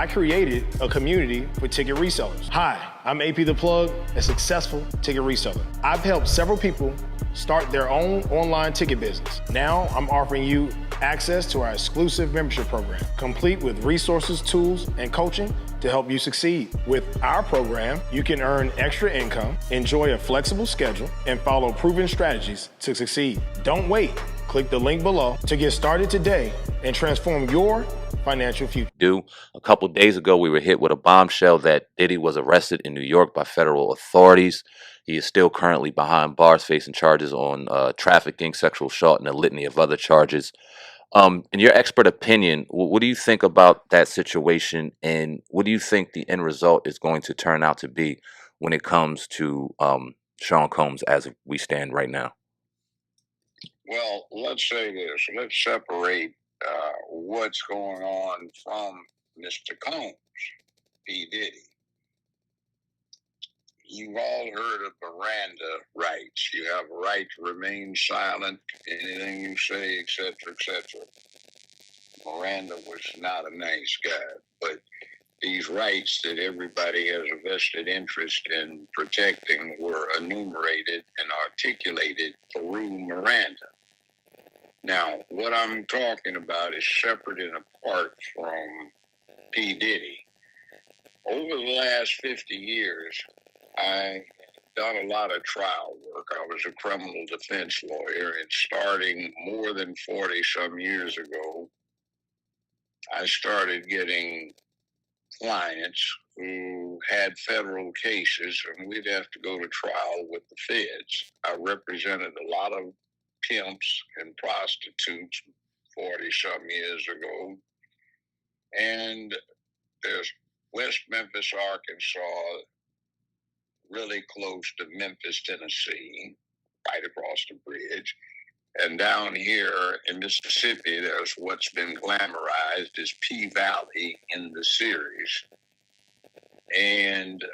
I created a community for ticket resellers. Hi, I'm AP The Plug, a successful ticket reseller. I've helped several people start their own online ticket business. Now I'm offering you access to our exclusive membership program, complete with resources, tools, and coaching to help you succeed. With our program, you can earn extra income, enjoy a flexible schedule, and follow proven strategies to succeed. Don't wait. Click the link below to get started today and transform your financial future. A couple days ago, we were hit with a bombshell that Diddy was arrested in New York by federal authorities. He is still currently behind bars facing charges on trafficking, sexual assault, and a litany of other charges. In your expert opinion, what do you think about that situation, and what do you think the end result is going to turn out to be when it comes to Sean Combs as we stand right now? Well, let's say this. Let's separate what's going on from Mr. Combs, P. Diddy. You've all heard of Miranda rights. You have a right to remain silent, anything you say, etc., etc. Miranda was not a nice guy, but these rights that everybody has a vested interest in protecting were enumerated and articulated through Miranda. Now, what I'm talking about is separate and apart from P. Diddy. Over the last 50 years, I've done a lot of trial work. I was a criminal defense lawyer, and starting more than 40-some years ago, I started getting clients who had federal cases, and we'd have to go to trial with the feds. I represented a lot of pimps and prostitutes 40-some years ago. And there's West Memphis, Arkansas, really close to Memphis, Tennessee, right across the bridge. And down here in Mississippi, there's what's been glamorized as P Valley in the series. And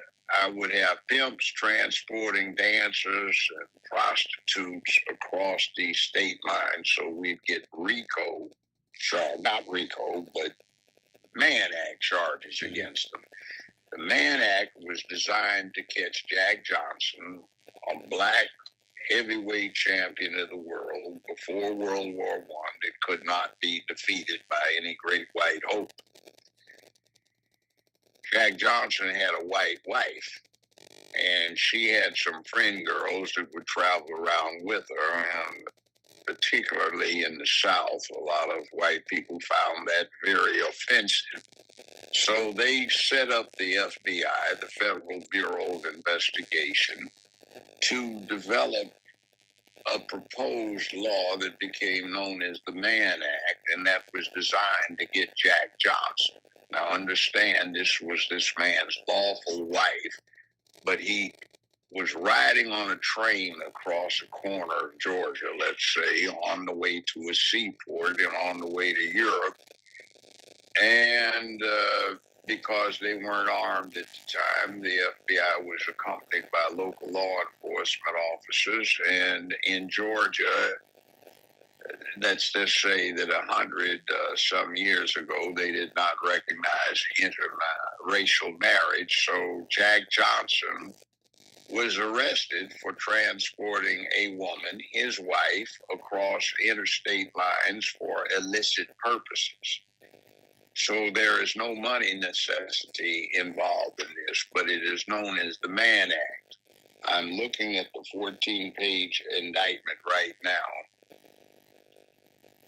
I would have pimps transporting dancers and prostitutes across these state lines. So we'd get not RICO, but Mann Act charges against them. The Mann Act was designed to catch Jack Johnson, a black heavyweight champion of the world before World War I that could not be defeated by any great white hope. Jack Johnson had a white wife, and she had some friend girls that would travel around with her, and particularly in the South, a lot of white people found that very offensive. So they set up the FBI, the Federal Bureau of Investigation, to develop a proposed law that became known as the Mann Act, and that was designed to get Jack Johnson. Now understand, this was this man's lawful wife, but he was riding on a train across a corner of Georgia, let's say, on the way to a seaport and on the way to Europe. And because they weren't armed at the time, the FBI was accompanied by local law enforcement officers. And in Georgia, let's just say that 100 some years ago, they did not recognize interracial marriage. So Jack Johnson was arrested for transporting a woman, his wife, across interstate lines for illicit purposes. So there is no money necessity involved in this, but it is known as the Mann Act. I'm looking at the 14-page indictment right now,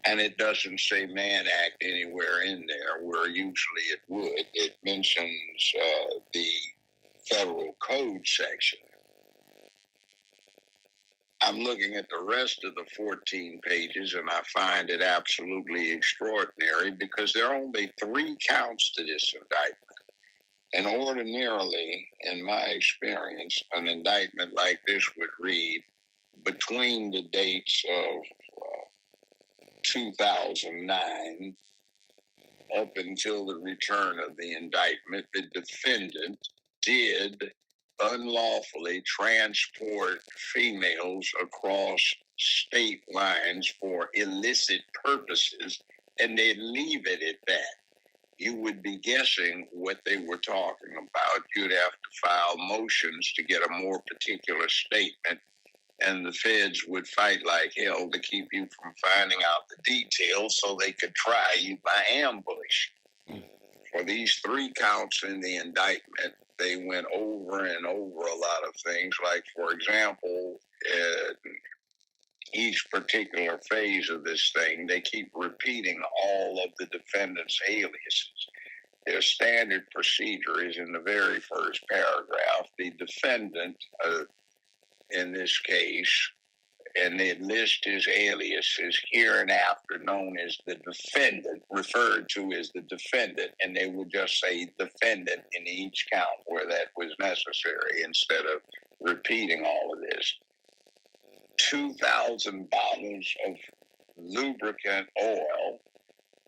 and it doesn't say Mann Act anywhere in there, where usually it would. It mentions the federal code section. I'm looking at the rest of the 14 pages, and I find it absolutely extraordinary because there are only 3 counts to this indictment. And ordinarily, in my experience, an indictment like this would read, between the dates of 2009 up until the return of the indictment, the defendant did unlawfully transport females across state lines for illicit purposes, and they leave it at that. you would be guessing what they were talking about. You'd have to file motions to get a more particular statement, and the feds would fight like hell to keep you from finding out the details so they could try you by ambush. For these 3 counts in the indictment, they went over and over a lot of things. Like, for example, each particular phase of this thing, they keep repeating all of the defendant's aliases. Their standard procedure is in the very first paragraph. The defendant, in this case, and they list his aliases, hereinafter known as the defendant, referred to as the defendant, and they would just say defendant in each count where that was necessary instead of repeating all of this. 2,000 bottles of lubricant oil.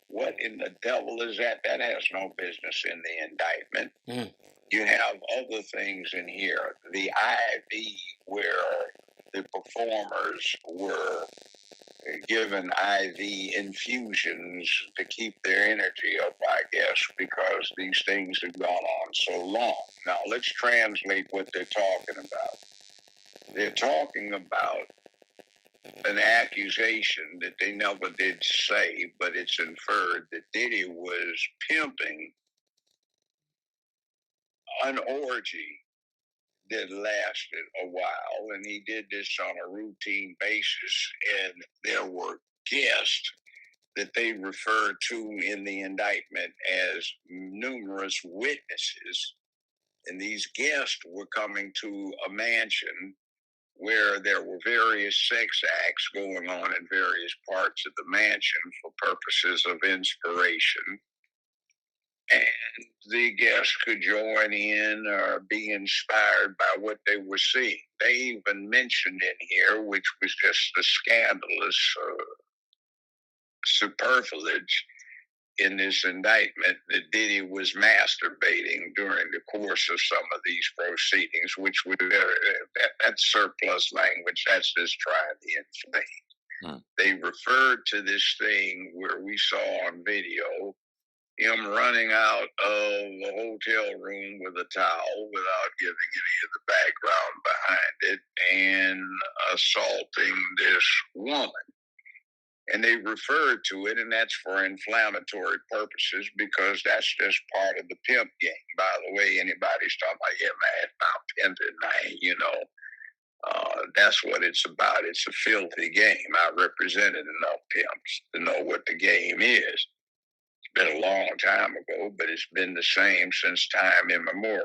What in the devil is that? That has no business in the indictment. You have other things in here. The IV, where the performers were given IV infusions to keep their energy up, I guess, because these things have gone on so long. Now, let's translate what they're talking about. They're talking about an accusation that they never did say, but it's inferred that Diddy was pimping an orgy that lasted a while, and he did this on a routine basis, and there were guests that they referred to in the indictment as numerous witnesses, and these guests were coming to a mansion where there were various sex acts going on in various parts of the mansion for purposes of inspiration. And the guests could join in or be inspired by what they were seeing. They even mentioned in here, which was just a scandalous superfluous in this indictment, that Diddy was masturbating during the course of some of these proceedings, which would that's surplus language. That's just trying to inflame. They referred to this thing where we saw on video him running out of the hotel room with a towel without giving any of the background behind it and assaulting this woman. And they referred to it, and that's for inflammatory purposes because that's just part of the pimp game. By the way, anybody's talking about, yeah, man, I'm pimping, man, you know. That's what it's about. It's a filthy game. I represented enough pimps to know what the game is. It's been a long time ago, but it's been the same since time immemorial.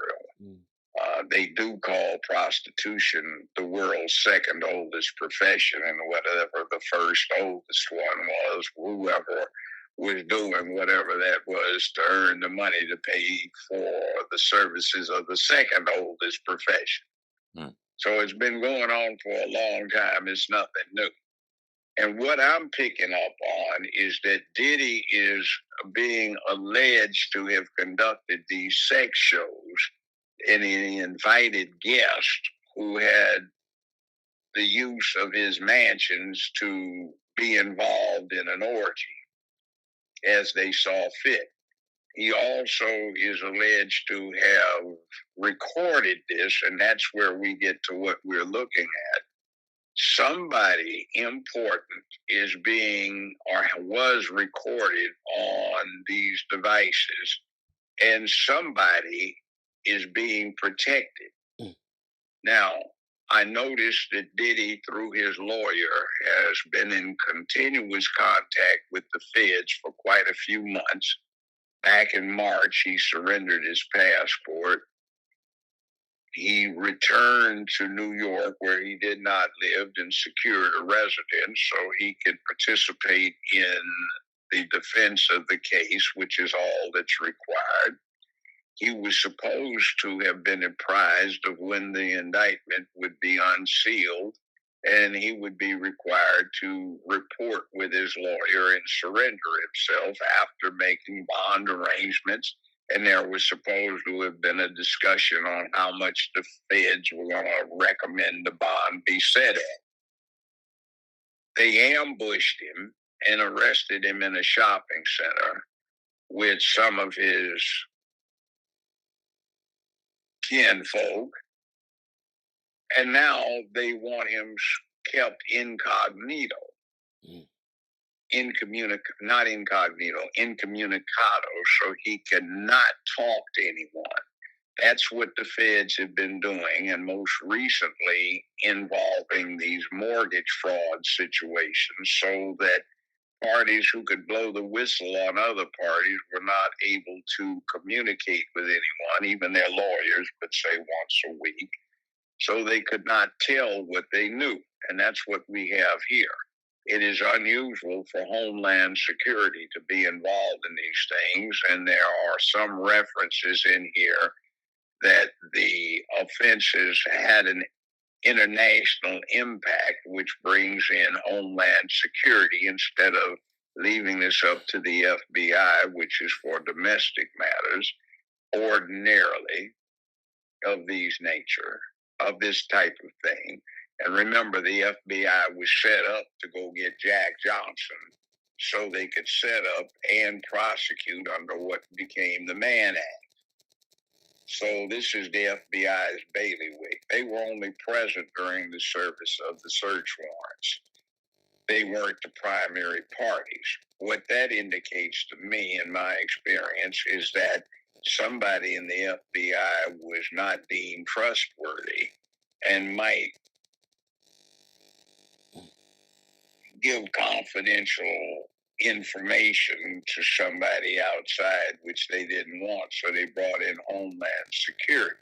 They do call prostitution the world's second oldest profession, and whatever the first oldest one was, whoever was doing whatever that was to earn the money to pay for the services of the second oldest profession. So it's been going on for a long time. It's nothing new. And what I'm picking up on is that Diddy is being alleged to have conducted these sex shows, and he invited guests who had the use of his mansions to be involved in an orgy as they saw fit. He also is alleged to have recorded this, and that's where we get to what we're looking at. Somebody important is being or was recorded on these devices, and somebody is being protected. Now, I noticed that Diddy, through his lawyer, has been in continuous contact with the feds for quite a few months. Back in March, he surrendered his passport. He returned to New York, where he did not live, and secured a residence so he could participate in the defense of the case, which is all that's required. He was supposed to have been apprised of when the indictment would be unsealed, and he would be required to report with his lawyer and surrender himself after making bond arrangements. And there was supposed to have been a discussion on how much the feds were going to recommend the bond be set at. They ambushed him and arrested him in a shopping center. with some of his kinfolk, and now they want him kept incognito. Not incognito, incommunicado, so he cannot talk to anyone. That's what the feds have been doing, and most recently involving these mortgage fraud situations, so that parties who could blow the whistle on other parties were not able to communicate with anyone, even their lawyers, but say once a week, so they could not tell what they knew. And that's what we have here. It is unusual for Homeland Security to be involved in these things, and there are some references in here that the offenses had an international impact, which brings in Homeland Security instead of leaving this up to the FBI, which is for domestic matters, ordinarily of this type of thing. And remember, the FBI was set up to go get Jack Johnson so they could set up and prosecute under what became the Mann Act. So this is the FBI's bailiwick. They were only present during the service of the search warrants. They weren't the primary parties. What that indicates to me, in my experience, is that somebody in the FBI was not deemed trustworthy and might give confidential information to somebody outside, which they didn't want, so they brought in Homeland Security.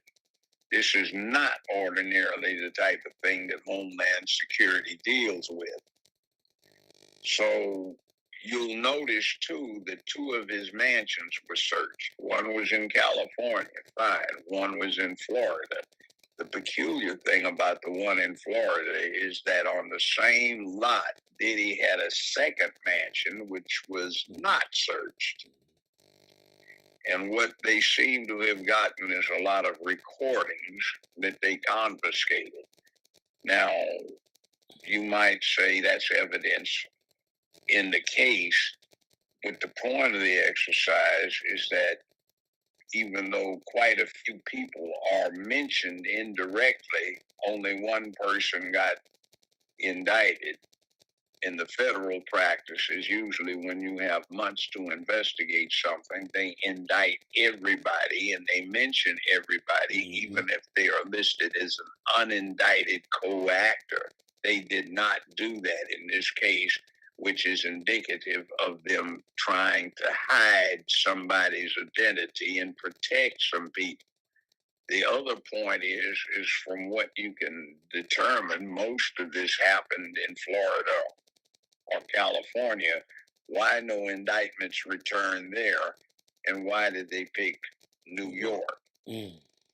This is not ordinarily the type of thing that Homeland Security deals with. So you'll notice, too, that 2 of his mansions were searched. One was in California, fine. One was in Florida. The peculiar thing about the one in Florida is that on the same lot, Diddy had a second mansion, which was not searched. And what they seem to have gotten is a lot of recordings that they confiscated. Now, you might say that's evidence in the case, but the point of the exercise is that even though quite a few people are mentioned indirectly, only one person got indicted. In the federal practice is usually when you have months to investigate something, they indict everybody and they mention everybody, even if they are listed as an unindicted co-actor. They did not do that in this case, which is indicative of them trying to hide somebody's identity and protect some people. The other point is from what you can determine, most of this happened in Florida or California. Why no indictments returned there? And why did they pick New York?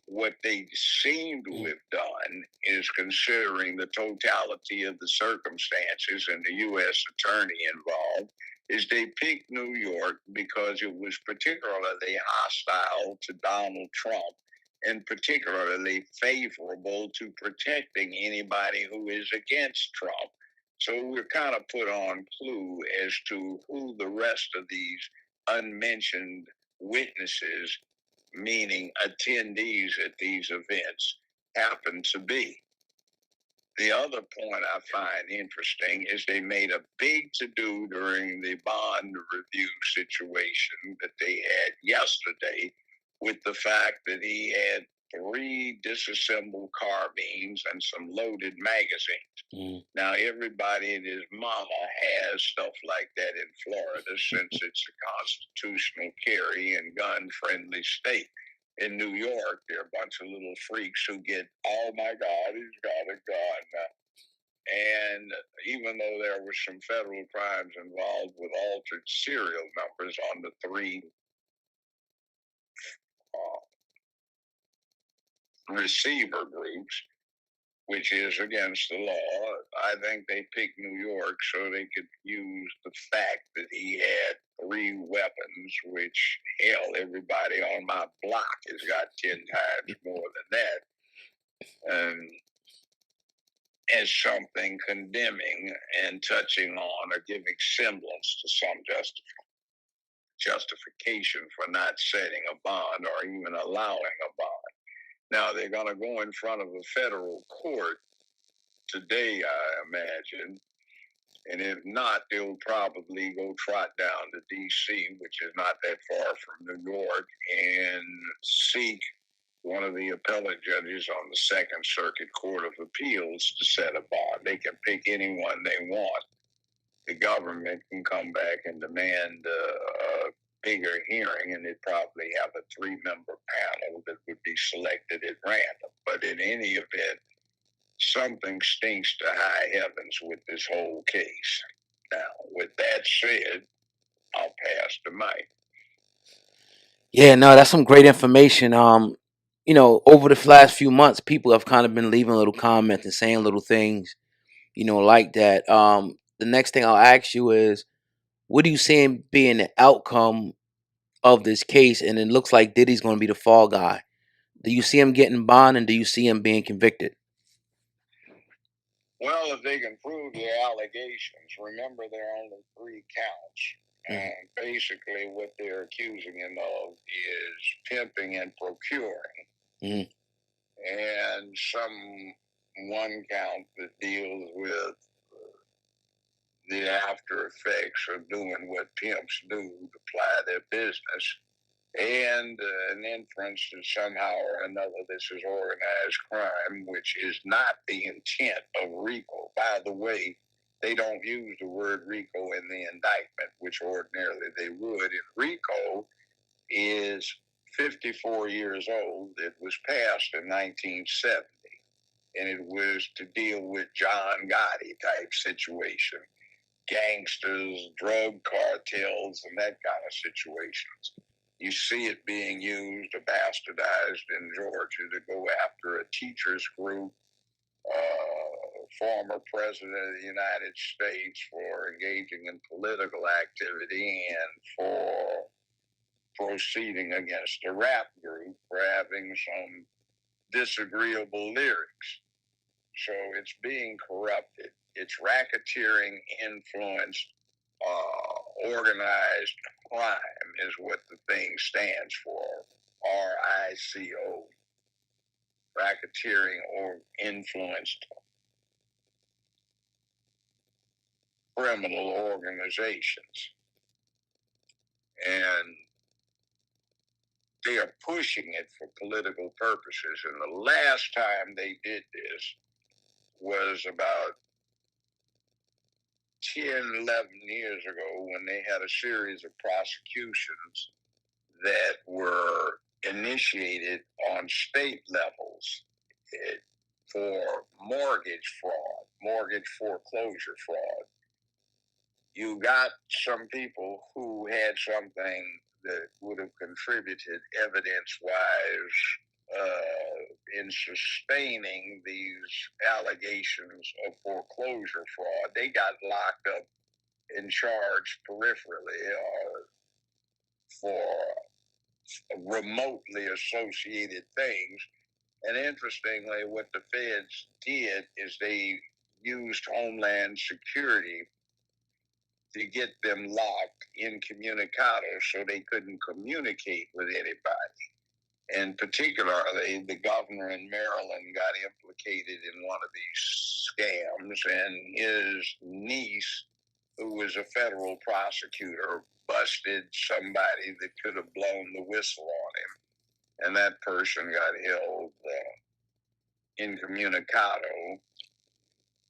What they seem to have done is, considering the totality of the circumstances and the U.S. attorney involved, is they picked New York because it was particularly hostile to Donald Trump and particularly favorable to protecting anybody who is against Trump. So we're kind of put on clue as to who the rest of these unmentioned witnesses, meaning attendees at these events, happen to be. The other point I find interesting is they made a big to-do during the bond review situation that they had yesterday with the fact that he had 3 disassembled carbines and some loaded magazines. Now, everybody and his mama has stuff like that in Florida since it's a constitutional carry and gun-friendly state. In New York, there are a bunch of little freaks who get, oh my God, he's got a gun. And even though there were some federal crimes involved with altered serial numbers on the 3 receiver groups, which is against the law, I think they picked New York so they could use the fact that he had 3 weapons, which, hell, everybody on my block has got 10 times more than that, as something condemning and touching on or giving semblance to some justification. justification for not setting a bond or even allowing a bond. Now, they're going to go in front of a federal court today, I imagine. And if not, they'll probably go trot down to D.C., which is not that far from New York, and seek one of the appellate judges on the Second Circuit Court of Appeals to set a bond. They can pick anyone they want. The government can come back and demand a bigger hearing, and they'd probably have a 3-member panel that would be selected at random. But in any event, something stinks to high heavens with this whole case. Now, with that said, I'll pass the mic. Yeah, no, that's some great information. Over the last few months, people have kind of been leaving little comments and saying little things, like that. The next thing I'll ask you is, what do you see being the outcome of this case? And it looks like Diddy's going to be the fall guy. Do you see him getting bond, and do you see him being convicted? Well, if they can prove their allegations, remember there are only 3 counts. And basically what they're accusing him of is pimping and procuring. And one count that deals with the after effects of doing what pimps do to ply their business. And an inference that somehow or another this is organized crime, which is not the intent of RICO. By the way, they don't use the word RICO in the indictment, which ordinarily they would. And RICO is 54 years old. It was passed in 1970, and it was to deal with John Gotti type situation, gangsters, drug cartels, and that kind of situations. You see it being used or bastardized in Georgia to go after a teachers group, former president of the United States for engaging in political activity, and for proceeding against a rap group for having some disagreeable lyrics. So it's being corrupted. It's racketeering influenced, organized crime is what the thing stands for. RICO. Racketeering or influenced criminal organizations. And they are pushing it for political purposes. And the last time they did this was about 10, 11 years ago, when they had a series of prosecutions that were initiated on state levels for mortgage fraud, mortgage foreclosure fraud. You got some people who had something that would have contributed evidence-wise in sustaining these allegations of foreclosure fraud. They got locked up and charged peripherally for remotely associated things. And interestingly, what the feds did is they used Homeland Security to get them locked incommunicado so they couldn't communicate with anybody. And particularly, the governor in Maryland got implicated in one of these scams, and his niece, who was a federal prosecutor, busted somebody that could have blown the whistle on him. And that person got held incommunicado.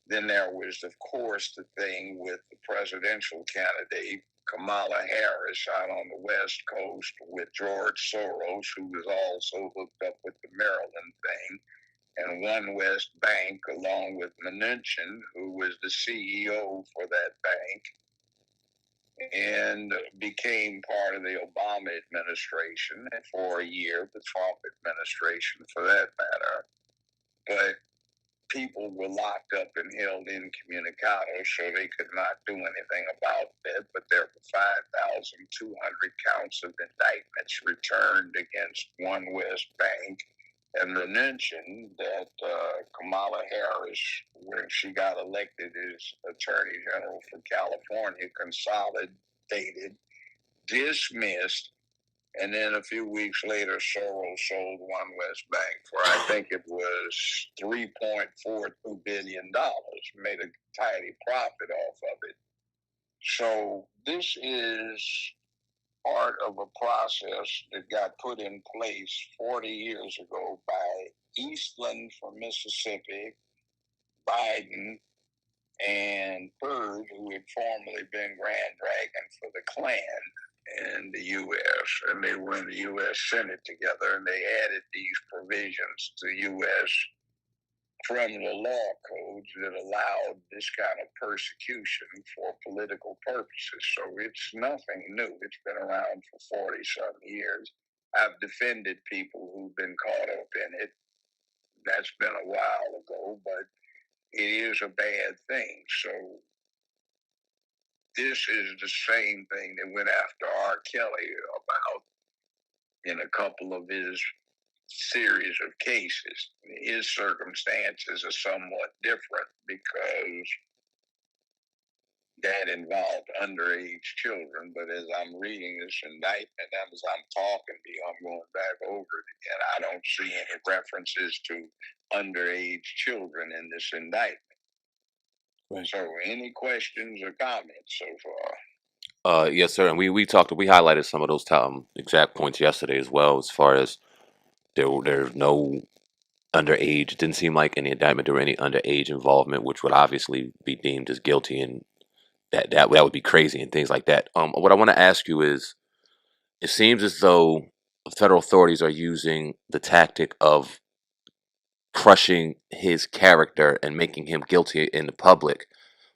Then there was, of course, the thing with the presidential candidate, Kamala Harris, out on the West Coast with George Soros, who was also hooked up with the Maryland thing, and One West Bank, along with Mnuchin, who was the CEO for that bank, and became part of the Obama administration for a year, the Trump administration for that matter. But people were locked up and held incommunicado, so they could not do anything about that. But there were 5,200 counts of indictments returned against One West Bank. And Mnuchin, that Kamala Harris, when she got elected as Attorney General for California, consolidated dismissed, and then a few weeks later, Soros sold One West Bank for, I think it was $3.42 billion, made a tidy profit off of it. So this is part of a process that got put in place 40 years ago by Eastland from Mississippi, Biden, and Byrd, who had formerly been Grand Dragon for the Klan in the U.S., and they were in the U.S. Senate together, and they added these provisions to U.S. criminal law codes that allowed this kind of persecution for political purposes. So it's nothing new. It's been around for 40-some years. I've defended people who've been caught up in it. That's been a while ago, but it is a bad thing. So this is the same thing that went after R. Kelly about in a couple of his series of cases. His circumstances are somewhat different because that involved underage children. But as I'm reading this indictment, and as I'm talking to you, I'm going back over it again. I don't see any references to underage children in this indictment. Right. So, any questions or comments so far? Yes, sir. And we highlighted some of those exact points yesterday as well, as far as there's no underage. It didn't seem like in the indictment there were any underage involvement, which would obviously be deemed as guilty, and that would be crazy and things like that. What I want to ask you is, it seems as though federal authorities are using the tactic of crushing his character and making him guilty in the public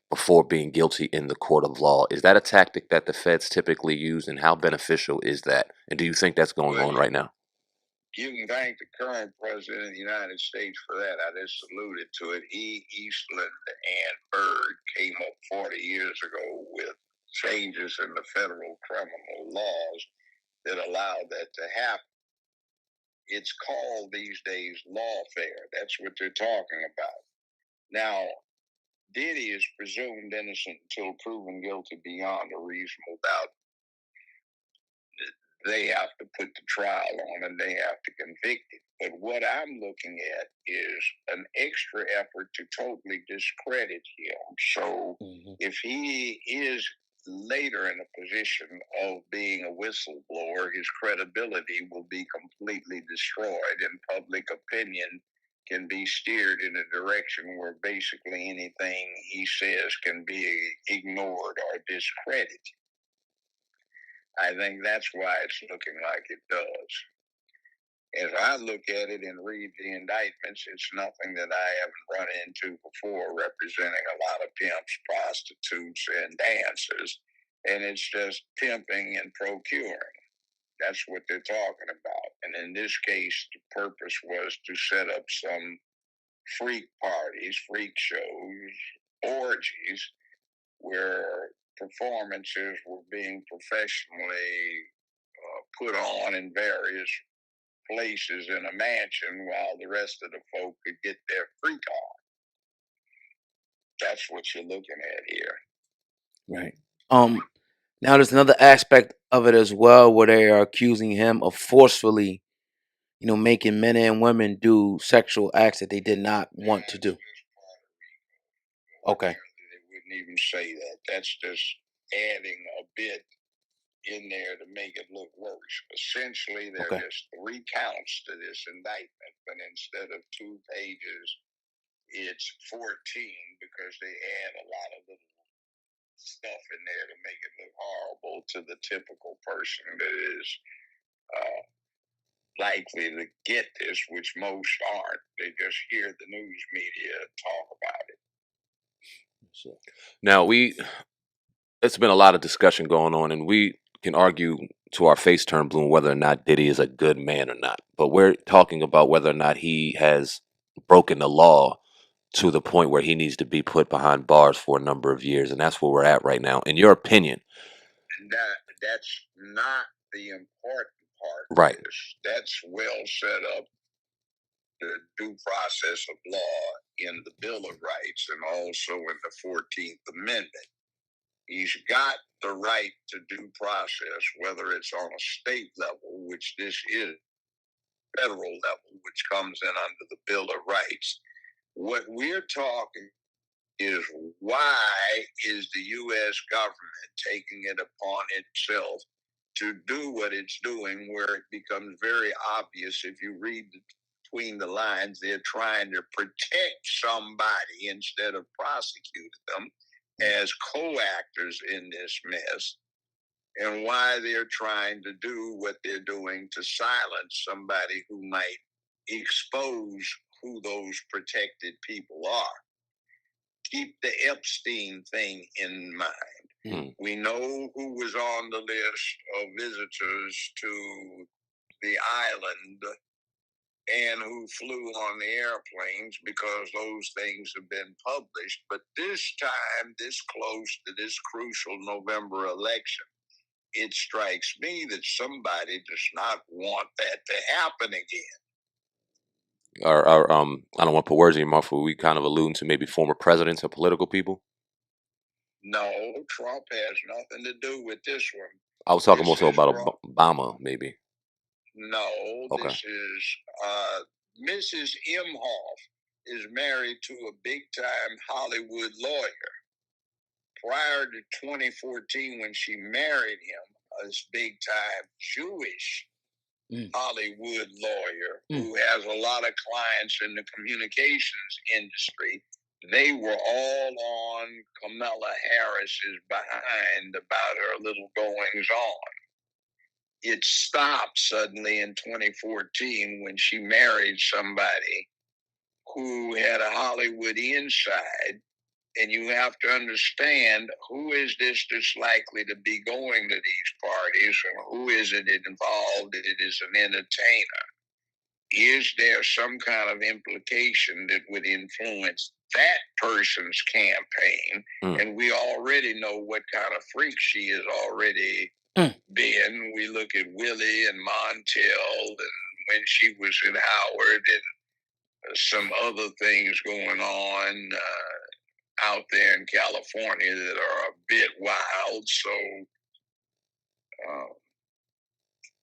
before being guilty in the court of law. Is that a tactic that the feds typically use, and how beneficial is that? And do you think that's going on right now? You can thank the current president of the United States for that. I just alluded to it. Eastland and Byrd came up 40 years ago with changes in the federal criminal laws that allowed that to happen. It's called these days lawfare. That's what they're talking about. Now, Diddy is presumed innocent until proven guilty beyond a reasonable doubt. They have to put the trial on and they have to convict him. But what I'm looking at is an extra effort to totally discredit him. So if he is later in a position of being a whistleblower, his credibility will be completely destroyed, and public opinion can be steered in a direction where basically anything he says can be ignored or discredited. I think that's why it's looking like it does. As I look at it and read the indictments, it's nothing that I haven't run into before, representing a lot of pimps, prostitutes, and dancers. And it's just pimping and procuring. That's what they're talking about. And in this case, the purpose was to set up some freak parties, freak shows, orgies, where performances were being professionally put on in various places in a mansion while the rest of the folk could get their freak on. That's what you're looking at here. Right. Now there's another aspect of it as well where they are accusing him of forcefully, making men and women do sexual acts that they did not want to do. Okay. They wouldn't even say that. That's just adding a bit in there to make it look worse. Essentially, there are just 3 counts to this indictment, but instead of 2 pages, it's 14 because they add a lot of little stuff in there to make it look horrible to the typical person that is likely to get this, which most aren't. They just hear the news media talk about it. Now, it's been a lot of discussion going on, and we can argue to our face turn blue whether or not Diddy is a good man or not. But we're talking about whether or not he has broken the law to the point where he needs to be put behind bars for a number of years, and that's where we're at right now. In your opinion, that's not the important part. Right. That's well set up, the due process of law in the Bill of Rights and also in the 14th Amendment. He's got the right to due process, whether it's on a state level, which this is, federal level, which comes in under the Bill of Rights. What we're talking is, why is the U.S. government taking it upon itself to do what it's doing, where it becomes very obvious if you read between the lines, they're trying to protect somebody instead of prosecute them as co-actors in this mess, and why they're trying to do what they're doing to silence somebody who might expose who those protected people are. Keep the Epstein thing in mind. We know who was on the list of visitors to the island and who flew on the airplanes, because those things have been published. But this time, this close to this crucial November election, it strikes me that somebody does not want that to happen again. I don't want to put words in your mouth, but we kind of alluding to maybe former presidents or political people. No, Trump has nothing to do with this one. I was talking This also is about Trump. Obama, maybe. No, Okay. this is Mrs. Imhoff is married to a big-time Hollywood lawyer. Prior to 2014, when she married him, a big-time Jewish Hollywood lawyer who has a lot of clients in the communications industry, they were all on Kamala Harris's behind about her little goings on. It stopped suddenly in 2014 when she married somebody who had a Hollywood inside. And you have to understand, who is this that's likely to be going to these parties, and who is it involved that it is an entertainer? Is there some kind of implication that would influence that person's campaign? And we already know what kind of freak she has already been. We look at Willie and Montel, and when she was in Howard, and some other things going on out there in California that are a bit wild. So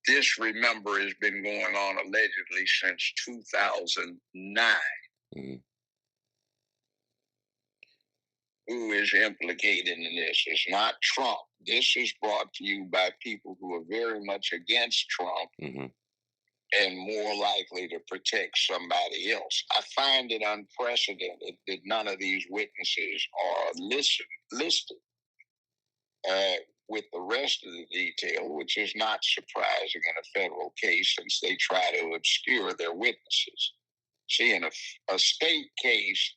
this, remember, has been going on allegedly since 2009. Who is implicated in this? It's not Trump. This is brought to you by people who are very much against Trump and more likely to protect somebody else. I find it unprecedented that none of these witnesses are listed with the rest of the detail, which is not surprising in a federal case, since they try to obscure their witnesses. See, in a state case,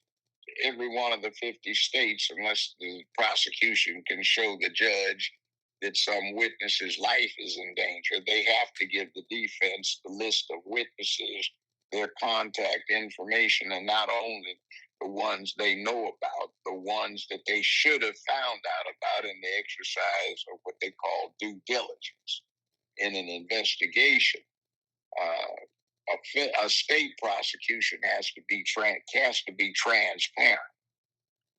every one of the 50 states, unless the prosecution can show the judge that some witness's life is in danger, they have to give the defense the list of witnesses, their contact information, and not only the ones they know about, the ones that they should have found out about in the exercise of what they call due diligence in an investigation. A state prosecution has to be transparent,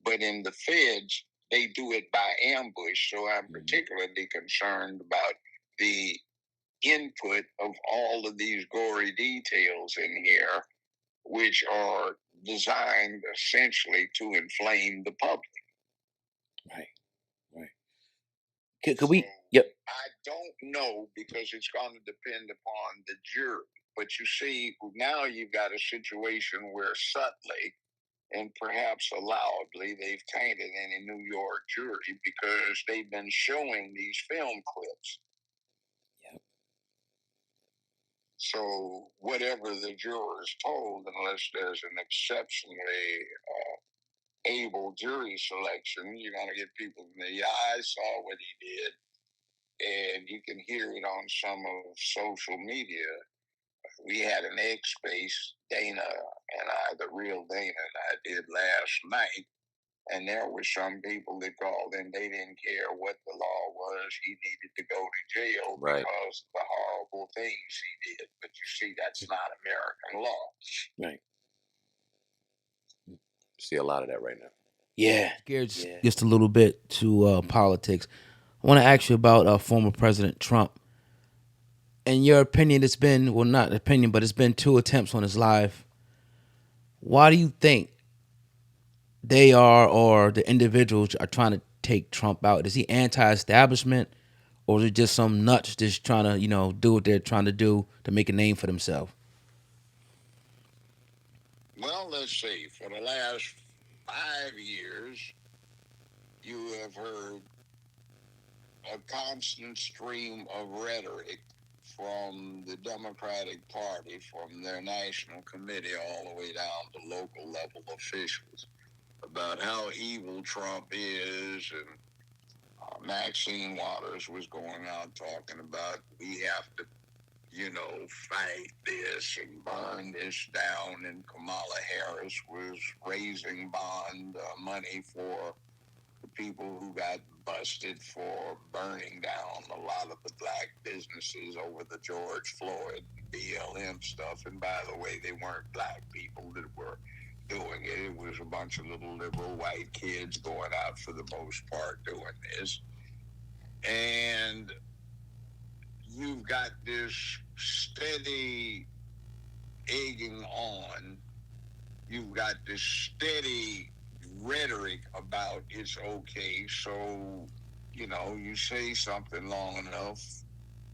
but in the feds, they do it by ambush. So I'm particularly concerned about the input of all of these gory details in here, which are designed essentially to inflame the public. Right. Could we? Yep. I don't know, because it's going to depend upon the jury. But you see, now you've got a situation where subtly and perhaps allowably they've tainted any New York jury, because they've been showing these film clips. So whatever the jurors told, unless there's an exceptionally able jury selection, you're going to get people in the I saw what he did, and you can hear it on some of social media. We had an egg space, Dana and I, the real Dana and I, did last night, and there were some people that called in. They didn't care what the law was. He needed to go to jail because of the horrible things he did. But you see, that's not American law. Right. See a lot of that right now. Yeah. Gets a little bit to politics. I want to ask you about former President Trump. In your opinion, it's been, well, not opinion, but it's been 2 attempts on his life. Why do you think they are, or the individuals are trying to take Trump out? Is he anti-establishment, or is it just some nuts just trying to, do what they're trying to do to make a name for themselves? Well, let's see. For the last 5 years, you have heard a constant stream of rhetoric from the Democratic Party, from their national committee all the way down to local level officials, about how evil Trump is. And Maxine Waters was going out talking about we have to, fight this and burn this down. And Kamala Harris was raising bond money for the people who got busted for burning down a lot of the black businesses over the George Floyd BLM stuff. And by the way, they weren't black people that were doing it. It was a bunch of little liberal white kids going out for the most part doing this. And you've got this steady egging on. You've got this steady rhetoric about it's okay. So, you say something long enough,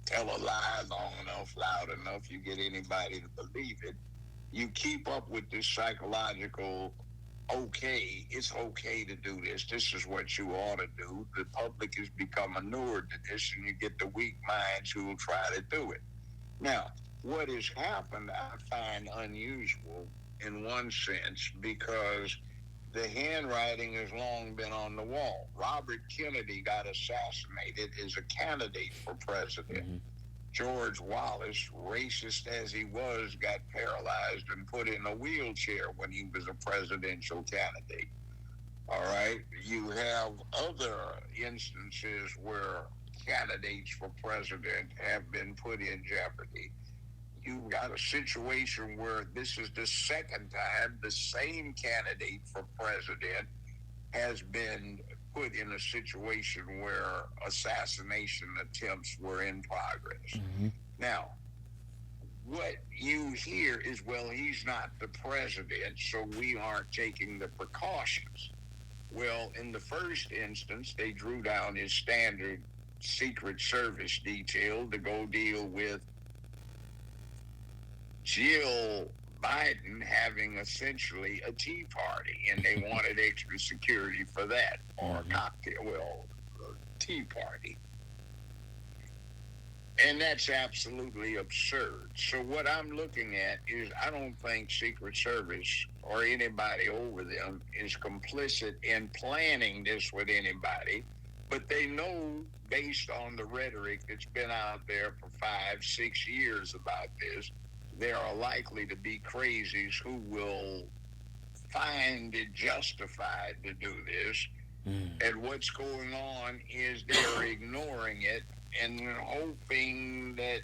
tell a lie long enough, loud enough, you get anybody to believe it. You keep up with this psychological, okay, it's okay to do this. This is what you ought to do. The public has become inured to this, and you get the weak minds who will try to do it. Now, what has happened, I find unusual in one sense, because the handwriting has long been on the wall. Robert Kennedy got assassinated as a candidate for president. Mm-hmm. George Wallace, racist as he was, got paralyzed and put in a wheelchair when he was a presidential candidate. All right. You have other instances where candidates for president have been put in jeopardy. You've got a situation where this is the second time the same candidate for president has been put in a situation where assassination attempts were in progress. Mm-hmm. Now, what you hear is, well, he's not the president, so we aren't taking the precautions. Well, in the first instance, they drew down his standard Secret Service detail to go deal with Jill Biden having essentially a tea party, and they wanted extra security for that, or a cocktail, tea party. And that's absolutely absurd. So what I'm looking at is, I don't think Secret Service or anybody over them is complicit in planning this with anybody, but they know, based on the rhetoric that's been out there for 5-6 years about this, there are likely to be crazies who will find it justified to do this. And what's going on is they're ignoring it and hoping that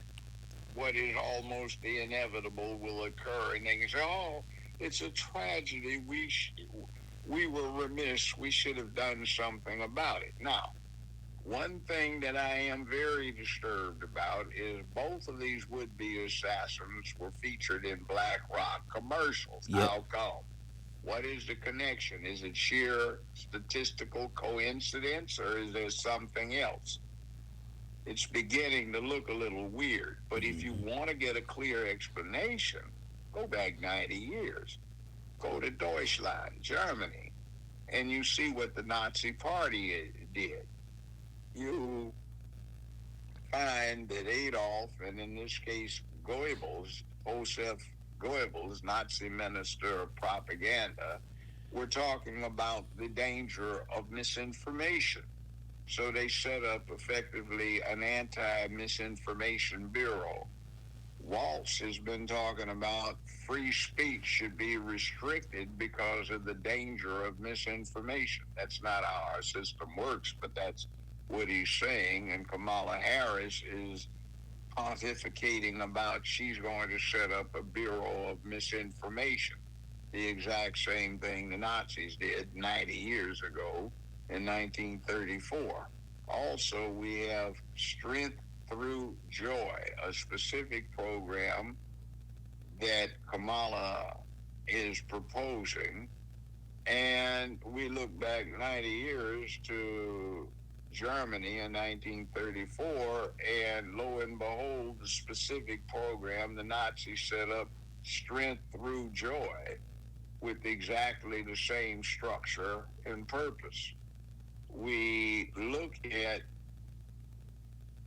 what is almost the inevitable will occur. And they can say, oh, it's a tragedy. We were remiss. We should have done something about it. Now, one thing that I am very disturbed about is both of these would-be assassins were featured in BlackRock commercials. Yep. How come? What is the connection? Is it sheer statistical coincidence, or is there something else? It's beginning to look a little weird. But if you want to get a clear explanation, go back 90 years. Go to Deutschland, Germany, and you see what the Nazi Party did. You find that Adolf, and in this case Goebbels, Joseph Goebbels, Nazi minister of propaganda, were talking about the danger of misinformation. So they set up effectively an anti-misinformation bureau. Waltz has been talking about free speech should be restricted because of the danger of misinformation. That's not how our system works, but that's what he's saying. And Kamala Harris is pontificating about she's going to set up a bureau of misinformation, the exact same thing the Nazis did 90 years ago in 1934. Also, we have Strength Through Joy, a specific program that Kamala is proposing. And we look back 90 years to Germany in 1934, and lo and behold, the specific program the Nazis set up, Strength Through Joy, with exactly the same structure and purpose. We look at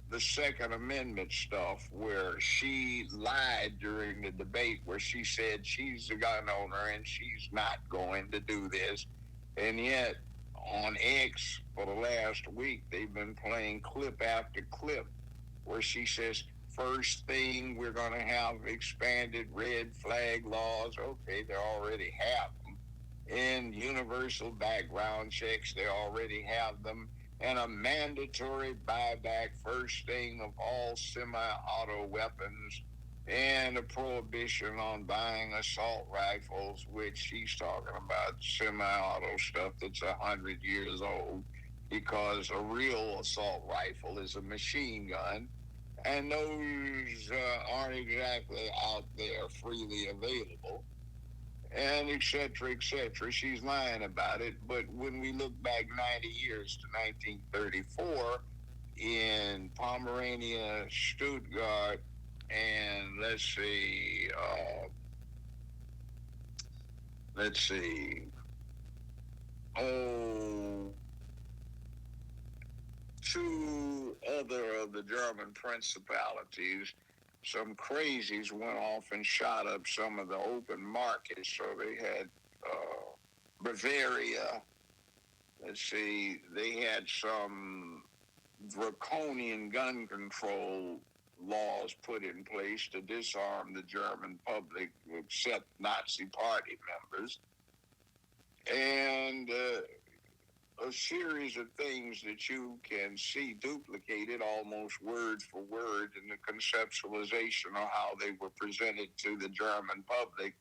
the Second Amendment stuff where she lied during the debate where she said she's the gun owner and she's not going to do this. And yet on X for the last week, they've been playing clip after clip where she says, first thing, we're going to have expanded red flag laws. Okay, they already have them. And universal background checks, they already have them. And a mandatory buyback first thing of all semi-auto weapons, and a prohibition on buying assault rifles, which she's talking about semi-auto stuff that's 100 years old, because a real assault rifle is a machine gun, and those aren't exactly out there freely available, and et cetera, et cetera. She's lying about it. But when we look back 90 years to 1934 in Pomerania, Stuttgart, and let's see, two other of the German principalities, some crazies went off and shot up some of the open markets. So they had Bavaria. Let's see, they had some draconian gun control laws put in place to disarm the German public, except Nazi party members. And a series of things that you can see duplicated almost word for word in the conceptualization of how they were presented to the German public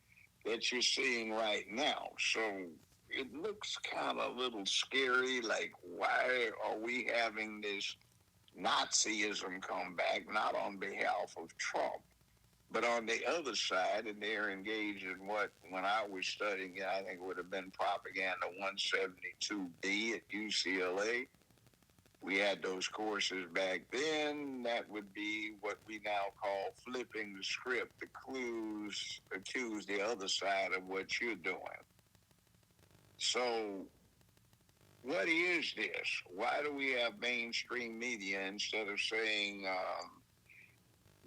that you're seeing right now. So it looks kind of a little scary, like why are we having this Nazism come back, not on behalf of Trump, but on the other side, and they're engaged in what, when I was studying it, I think it would have been Propaganda 172B at UCLA. We had those courses back then. That would be what we now call flipping the script. The clues accuse the other side of what you're doing. So what is this? Why do we have mainstream media instead of saying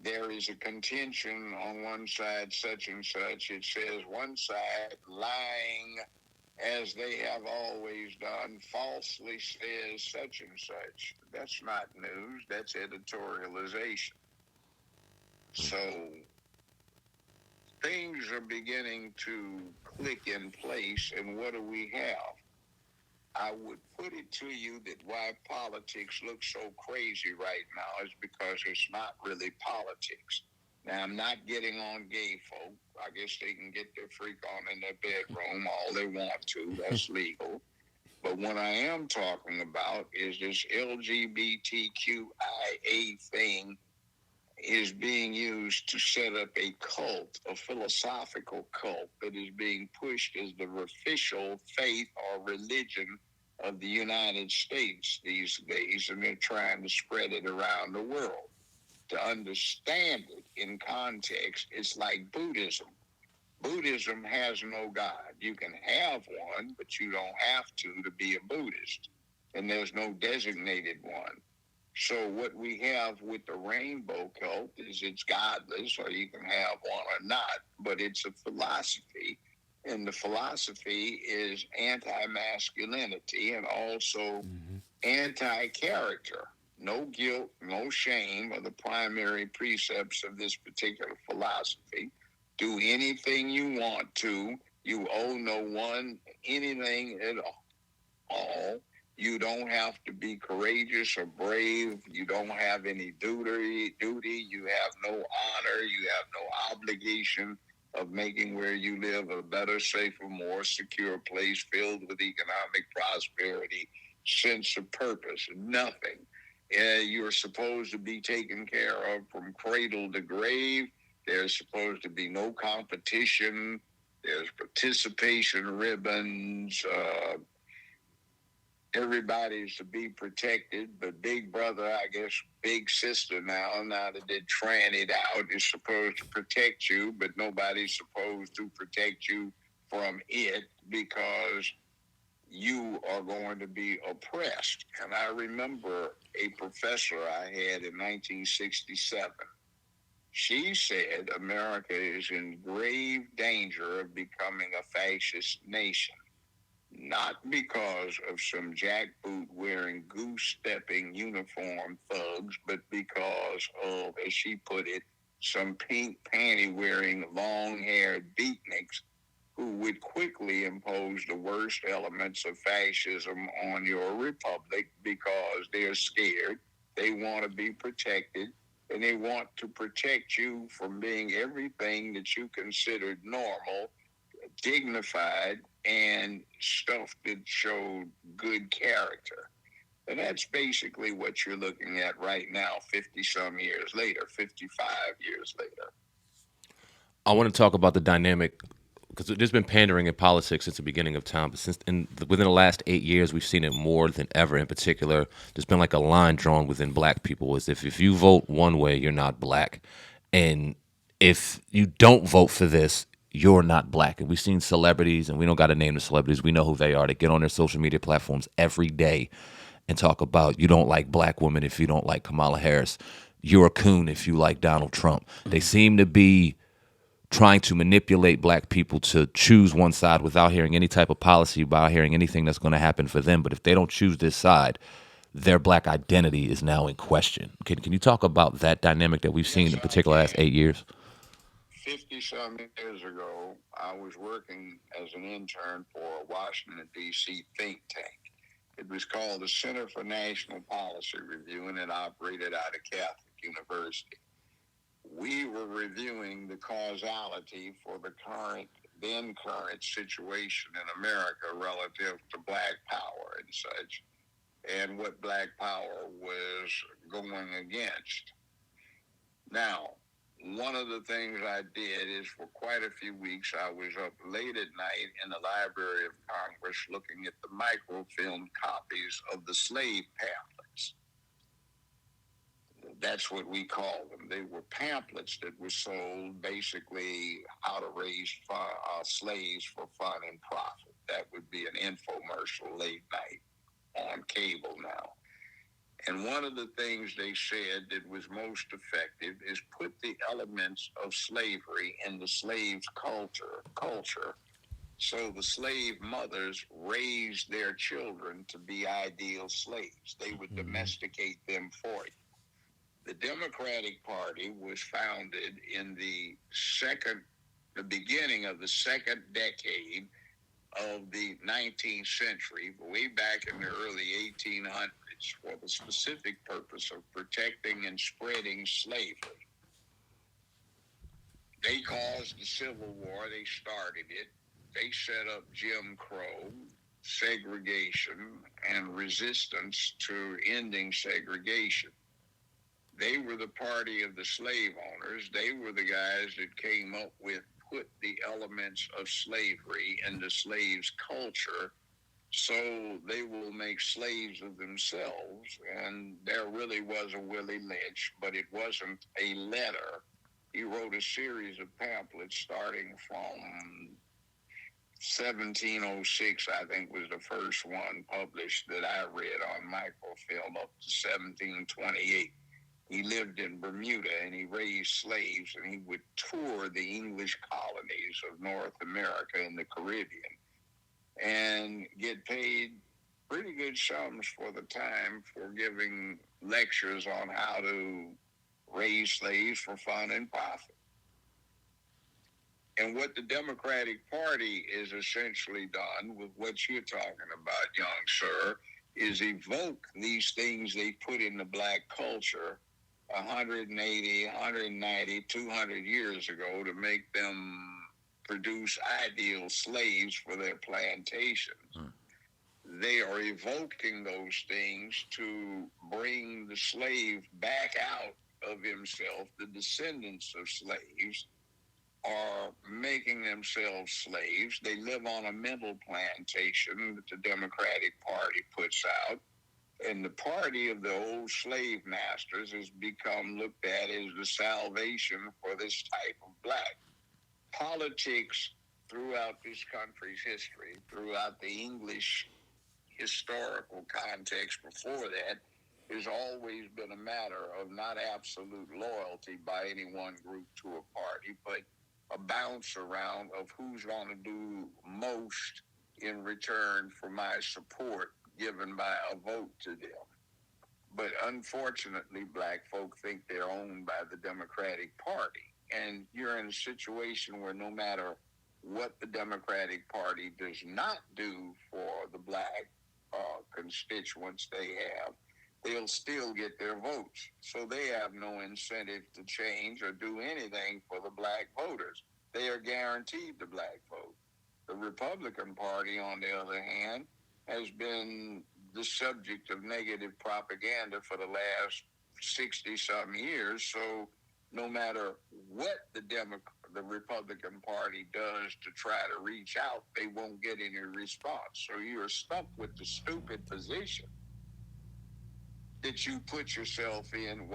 there is a contention on one side, such and such? It says one side lying, as they have always done, falsely says such and such. That's not news. That's editorialization. So things are beginning to click in place, and what do we have? I would put it to you that why politics looks so crazy right now is because it's not really politics. Now, I'm not getting on gay folk. I guess they can get their freak on in their bedroom all they want to. That's legal. But what I am talking about is this LGBTQIA thing is being used to set up a cult, a philosophical cult that is being pushed as the official faith or religion of the United States these days, and they're trying to spread it around the world. To understand it in context, it's like Buddhism. Buddhism has no God. You can have one, but you don't have to be a Buddhist. And there's no designated one. So what we have with the rainbow cult is it's godless, or you can have one or not, but it's a philosophy. And the philosophy is anti-masculinity and also anti-character. No guilt, no shame are the primary precepts of this particular philosophy. Do anything you want to. You owe no one anything at all. You don't have to be courageous or brave. You don't have any duty. You have no honor. You have no obligation of making where you live a better, safer, more secure place filled with economic prosperity sense of purpose, nothing. You're supposed to be taken care of from cradle to grave. There's supposed to be no competition. There's participation ribbons. Everybody's to be protected, but Big Brother, I guess Big Sister now that they trannied out, is supposed to protect you, but nobody's supposed to protect you from it because you are going to be oppressed. And I remember a professor I had in 1967. She said America is in grave danger of becoming a fascist nation, not because of some jackboot wearing goose stepping uniform thugs, but because of, as she put it, some pink panty wearing long haired beatniks who would quickly impose the worst elements of fascism on your republic because they're scared, they want to be protected, and they want to protect you from being everything that you considered normal, dignified, and stuff that showed good character. And that's basically what you're looking at right now, 50 some years later, 55 years later. I want to talk about the dynamic because there's been pandering in politics since the beginning of time, but within the last 8 years, we've seen it more than ever. In particular, there's been like a line drawn within black people as if you vote one way, you're not black, and if you don't vote for this, you're not black. And we've seen celebrities, and we don't got to name the celebrities, we know who they are. They get on their social media platforms every day and talk about you don't like black women if you don't like Kamala Harris. You're a coon if you like Donald Trump. They seem to be trying to manipulate black people to choose one side without hearing any type of policy, without hearing anything that's going to happen for them. But if they don't choose this side, their black identity is now in question. Can you talk about that dynamic that we've seen in particular last 8 years? 50 some years ago, I was working as an intern for a Washington, D.C. think tank. It was called the Center for National Policy Review, and it operated out of Catholic University. We were reviewing the causality for the then current situation in America relative to black power and such, and what black power was going against. Now, one of the things I did is for quite a few weeks, I was up late at night in the Library of Congress looking at the microfilm copies of the slave pamphlets. That's what we call them. They were pamphlets that were sold, basically how to raise slaves for fun and profit. That would be an infomercial late night on cable now. And one of the things they said that was most effective is put the elements of slavery in the slave's culture. So the slave mothers raised their children to be ideal slaves. They would domesticate them for you. The Democratic Party was founded in the beginning of the second decade of the 19th century, way back in the early 1800s, for the specific purpose of protecting and spreading slavery. They caused the Civil War. They started it. They set up Jim Crow, segregation, and resistance to ending segregation. They were the party of the slave owners. They were the guys that came up with put the elements of slavery in the slaves' culture so they will make slaves of themselves. And there really was a Willie Lynch, but it wasn't a letter. He wrote a series of pamphlets starting from 1706, I think, was the first one published that I read on microfilm, up to 1728. He lived in Bermuda and he raised slaves, and he would tour the English colonies of North America and the Caribbean and get paid pretty good sums for the time for giving lectures on how to raise slaves for fun and profit. And what the Democratic Party is essentially done with what you're talking about, young sir, is evoke these things they put in the black culture 180, 190, 200 years ago to make them produce ideal slaves for their plantations. they are evoking those things to bring the slave back out of himself. The descendants of slaves are making themselves slaves. They live on a mental plantation that the Democratic Party puts out. And the party of the old slave masters has become looked at as the salvation for this type of black. Politics throughout this country's history, throughout the English historical context before that, has always been a matter of not absolute loyalty by any one group to a party, but a bounce around of who's going to do most in return for my support given by a vote to them. But unfortunately, black folk think they're owned by the Democratic Party. And you're in a situation where no matter what the Democratic Party does not do for the black constituents they have, they'll still get their votes. So they have no incentive to change or do anything for the black voters. They are guaranteed the black vote. The Republican Party, on the other hand, has been the subject of negative propaganda for the last 60-something years. So no matter what the Republican Party does to try to reach out, they won't get any response. So you're stuck with the stupid position that you put yourself in,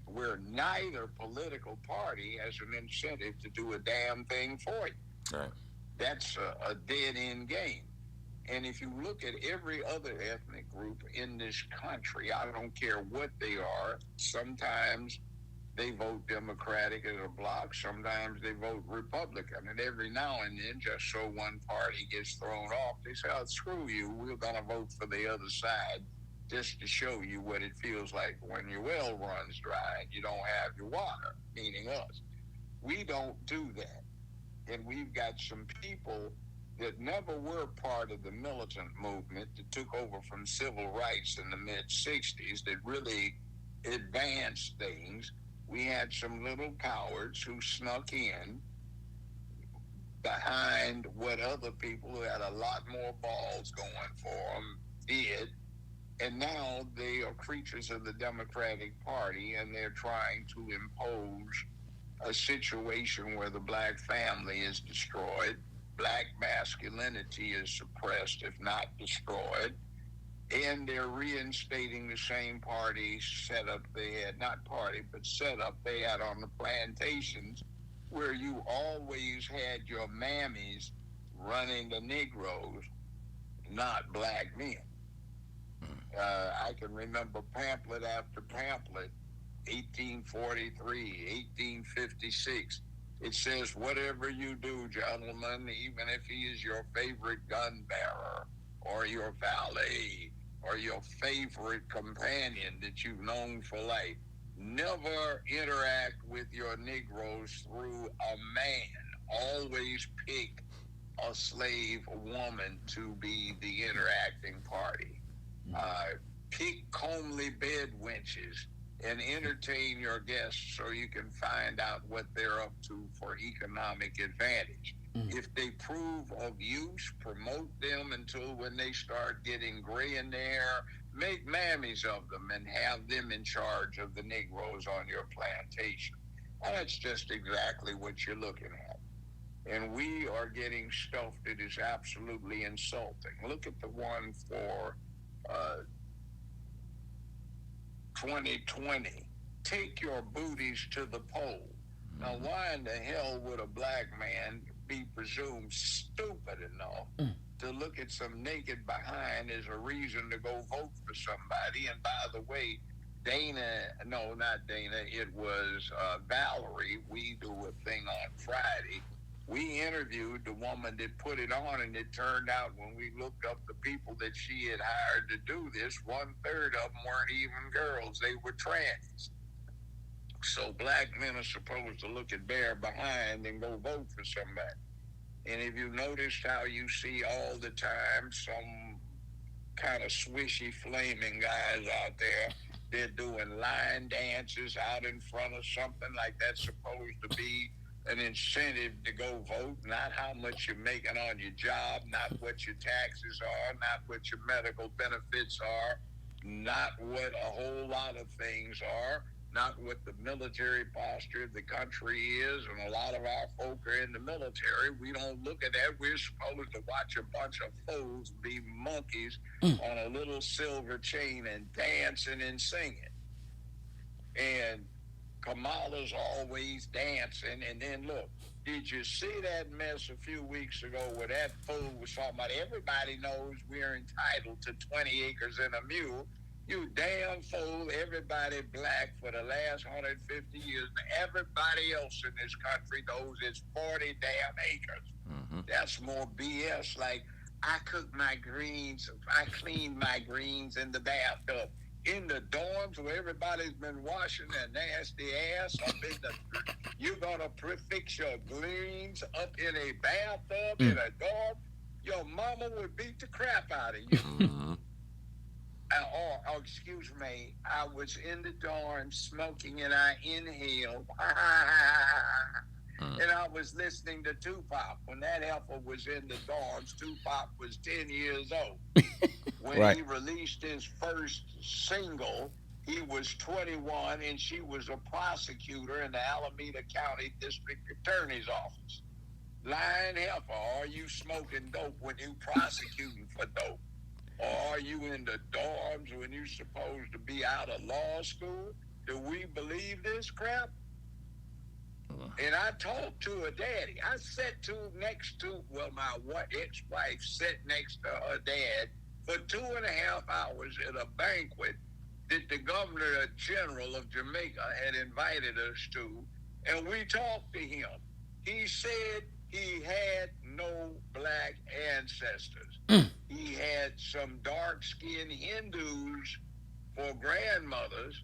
where neither political party has an incentive to do a damn thing for you. Right. That's a dead-end game. And if you look at every other ethnic group in this country, I don't care what they are, sometimes they vote Democratic as a bloc, sometimes they vote Republican. And every now and then, just so one party gets thrown off, they say, oh, screw you, we're going to vote for the other side just to show you what it feels like when your well runs dry and you don't have your water, meaning us. We don't do that. And we've got some people that never were part of the militant movement that took over from civil rights in the mid-'60s that really advanced things. We had some little cowards who snuck in behind what other people who had a lot more balls going for them did. And now they are creatures of the Democratic Party, and they're trying to impose a situation where the black family is destroyed, black masculinity is suppressed, if not destroyed, and they're reinstating the same party setup they had, not party, but setup they had on the plantations, where you always had your mammies running the Negroes, not black men. I can remember pamphlet after pamphlet, 1843, 1856. It says, whatever you do, gentlemen, even if he is your favorite gun bearer or your valet or your favorite companion that you've known for life, never interact with your Negroes through a man. Always pick a slave woman to be the interacting party. Pick comely bed wenches and entertain your guests so you can find out what they're up to for economic advantage. If they prove of use, promote them until when they start getting gray in the hair, make mammies of them and have them in charge of the Negroes on your plantation. That's just exactly what you're looking at. And we are getting stuff that is absolutely insulting. Look at the one for 2020. Take your booties to the poll. Now, why in the hell would a black man be presumed stupid enough to look at some naked behind as a reason to go vote for somebody? And by the way, it was Valerie. We do a thing on Friday. We interviewed the woman that put it on, and it turned out when we looked up the people that she had hired to do this, 1/3 of them weren't even girls. They were trans. So black men are supposed to look at bare behind and go vote for somebody. And if you noticed how you see all the time some kind of swishy flaming guys out there, they're doing line dances out in front of something like that's supposed to be an incentive to go vote, not how much you're making on your job, not what your taxes are, not what your medical benefits are, not what a whole lot of things are, not what the military posture of the country is. And a lot of our folk are in the military. We don't look at that. We're supposed to watch a bunch of fools be monkeys on a little silver chain and dancing and singing. And Kamala's always dancing. And then look, did you see that mess a few weeks ago where that fool was talking about everybody knows we're entitled to 20 acres and a mule? You damn fool, everybody black for the last 150 years. Everybody else in this country knows it's 40 damn acres. Mm-hmm. That's more BS. Like, I cooked my greens, I cleaned my greens in the bathtub. In the dorms where everybody's been washing their nasty ass up in the, you're gonna fix your greens up in a bathtub in a dorm. Your mama would beat the crap out of you. Mm-hmm. Excuse me, I was in the dorm smoking and I inhaled. And I was listening to Tupac. When that heifer was in the dorms, Tupac was 10 years old. When he released his first single, he was 21 and she was a prosecutor in the Alameda County District Attorney's Office. Lying heifer, are you smoking dope when you prosecuting for dope? Or are you in the dorms when you're supposed to be out of law school? Do we believe this crap? And I talked to her daddy. I sat next to, my ex-wife sat next to her dad for 2.5 hours at a banquet that the Governor General of Jamaica had invited us to. And we talked to him. He said he had no black ancestors. He had some dark-skinned Hindus for grandmothers,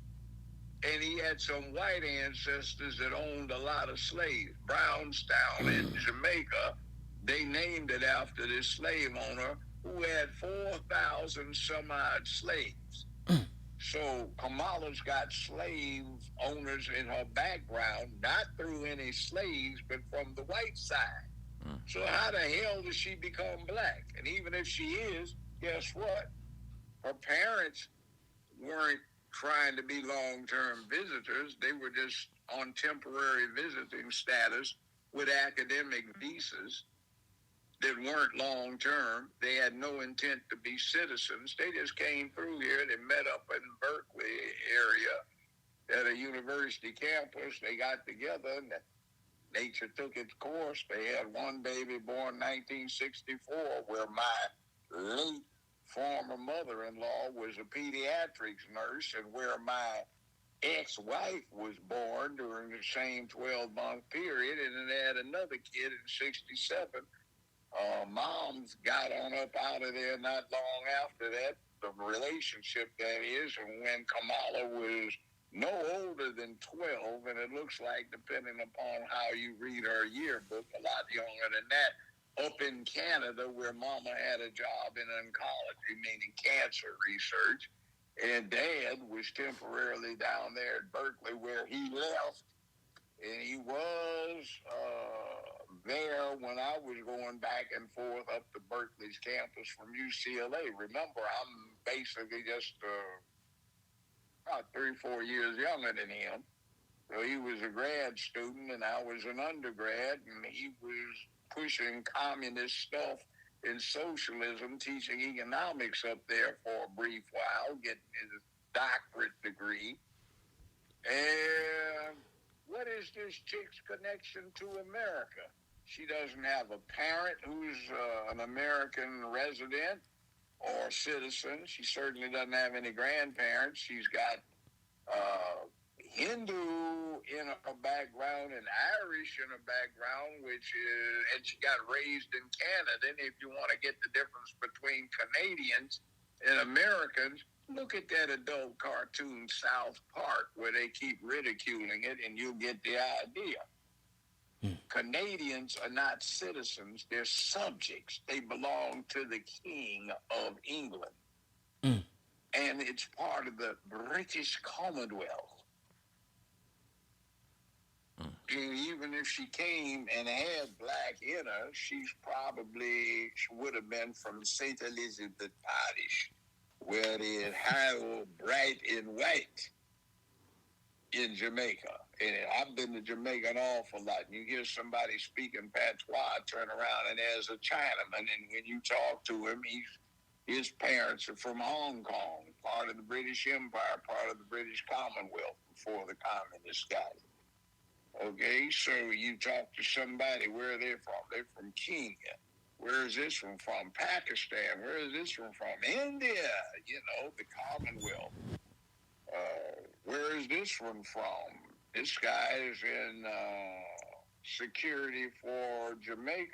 and he had some white ancestors that owned a lot of slaves. Brownstown in Jamaica, they named it after this slave owner who had 4,000 some odd slaves. So Kamala's got slave owners in her background, not through any slaves, but from the white side. So how the hell does she become black? And even if she is, guess what? Her parents weren't trying to be long-term visitors. They were just on temporary visiting status with academic visas that weren't long-term. They had no intent to be citizens. They just came through here. They met up in Berkeley area at a university campus. They got together and nature took its course. They had one baby born 1964 where my late former mother-in-law was a pediatrics nurse and where my ex-wife was born during the same 12-month period, and then they had another kid in 67. Moms got on up out of there not long after that, the relationship that is, and when Kamala was no older than 12, and it looks like, depending upon how you read her yearbook, a lot younger than that, up in Canada where Mama had a job in oncology, meaning cancer research, and Dad was temporarily down there at Berkeley where he left, and he was there when I was going back and forth up to Berkeley's campus from UCLA. Remember, I'm basically just about 3-4 years younger than him. So he was a grad student and I was an undergrad, and he was pushing communist stuff in socialism, teaching economics up there for a brief while, getting his doctorate degree. And what is this chick's connection to America? She doesn't have a parent who's an American resident or citizen. She certainly doesn't have any grandparents. She's got Hindu in her background and Irish in her background, and she got raised in Canada. And if you want to get the difference between Canadians and Americans, look at that adult cartoon South Park where they keep ridiculing it, and you'll get the idea. Canadians are not citizens, they're subjects. They belong to the King of England. And it's part of the British Commonwealth. And even if she came and had black in her, she would have been from St. Elizabeth Parish, where they had bright and white in Jamaica. And I've been to Jamaica an awful lot. And you hear somebody speaking patois, turn around and there's a Chinaman. And when you talk to him, his parents are from Hong Kong, part of the British Empire, part of the British Commonwealth before the communists got it. Okay, so you talk to somebody, where are they from? They're from Kenya. Where is this one from? Pakistan. Where is this one from? India, the Commonwealth. Where is this one from? This guy is in security for Jamaica.